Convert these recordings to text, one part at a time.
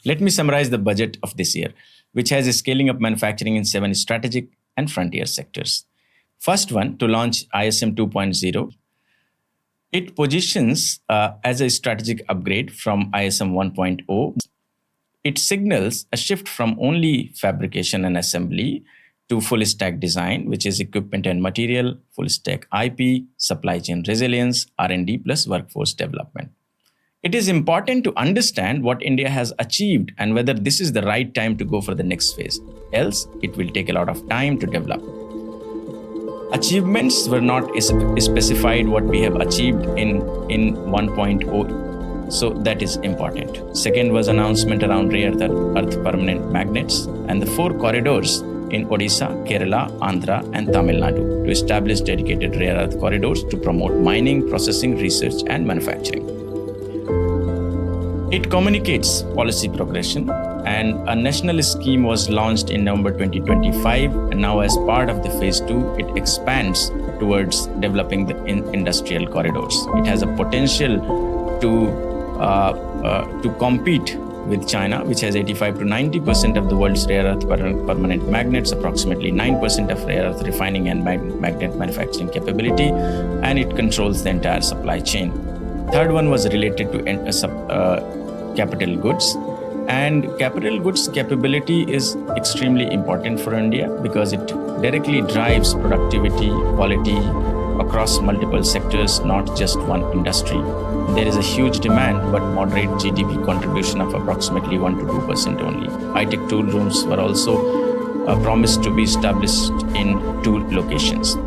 Let me summarize the budget of this year, which has a scaling up manufacturing in 7 strategic and frontier sectors. First one, to launch ISM 2.0. It positions as a strategic upgrade from ISM 1.0. It signals a shift from only fabrication and assembly to full stack design, which is equipment and material, full stack IP, supply chain resilience, R&D plus workforce development. It is important to understand what India has achieved and whether this is the right time to go for the next phase. Else, it will take a lot of time to develop. Achievements were not specified what we have achieved in 1.0. So that is important. Second was announcement around rare earth permanent magnets and the 4 corridors in Odisha, Kerala, Andhra and Tamil Nadu to establish dedicated rare earth corridors to promote mining, processing, research and manufacturing. It communicates policy progression, and a national scheme was launched in November 2025, and now as part of the phase 2, it expands towards developing the industrial corridors. It has a potential to compete with China, which has 85 to 90% of the world's rare earth permanent magnets, approximately 9% of rare earth refining and magnet manufacturing capability, and it controls the entire supply chain. Third one was related to capital goods. And capital goods capability is extremely important for India because it directly drives productivity, quality across multiple sectors, not just one industry. There is a huge demand, but moderate GDP contribution of approximately 1 to 2% only. High-tech tool rooms were also promised to be established in 2 locations.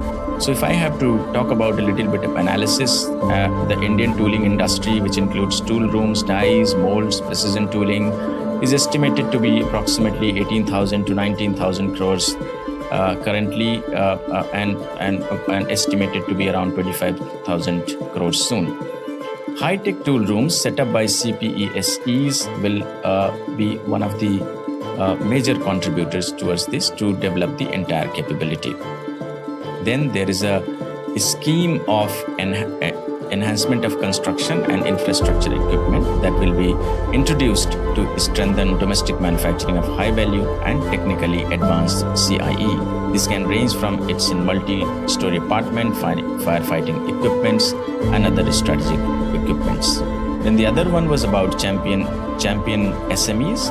So if I have to talk about a little bit of analysis, the Indian tooling industry, which includes tool rooms, dies, molds, precision tooling, is estimated to be approximately 18,000 to 19,000 crores currently, and estimated to be around 25,000 crores soon. High-tech tool rooms set up by CPESEs will be one of the major contributors towards this to develop the entire capability. Then there is a scheme of enhancement of construction and infrastructure equipment that will be introduced to strengthen domestic manufacturing of high value and technically advanced CIE. This can range from its in multi-story apartment, firefighting equipments, and other strategic equipments. Then the other one was about champion SMEs,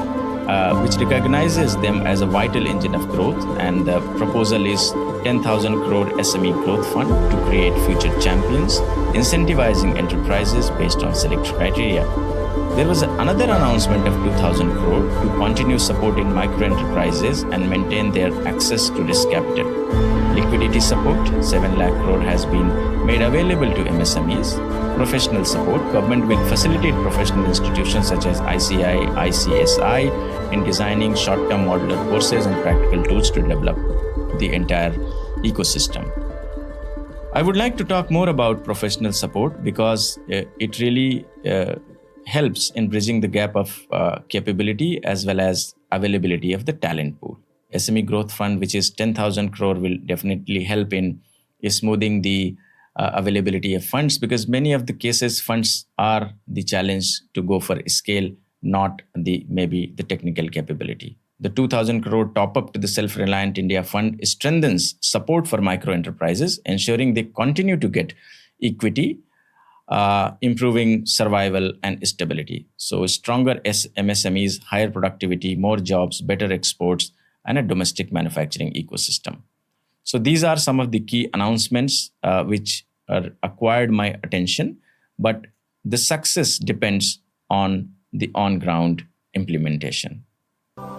which recognizes them as a vital engine of growth, and the proposal is 10,000 crore SME Growth Fund to create future champions, incentivizing enterprises based on select criteria. There was another announcement of 2,000 crore to continue supporting micro enterprises and maintain their access to risk capital. Liquidity support, 7 lakh crore has been made available to MSMEs. Professional support, government will facilitate professional institutions such as ICI, ICSI in designing short-term modular courses and practical tools to develop the entire ecosystem. I would like to talk more about professional support because it really helps in bridging the gap of capability as well as availability of the talent pool. SME Growth Fund, which is 10,000 crore, will definitely help in smoothing the availability of funds, because many of the cases funds are the challenge to go for scale, not maybe the technical capability. The 2,000 crore top up to the Self-Reliant India Fund strengthens support for micro enterprises, ensuring they continue to get equity, improving survival and stability. So stronger MSMEs, higher productivity, more jobs, better exports, and a domestic manufacturing ecosystem. So these are some of the key announcements which acquired my attention, but the success depends on the on-ground implementation.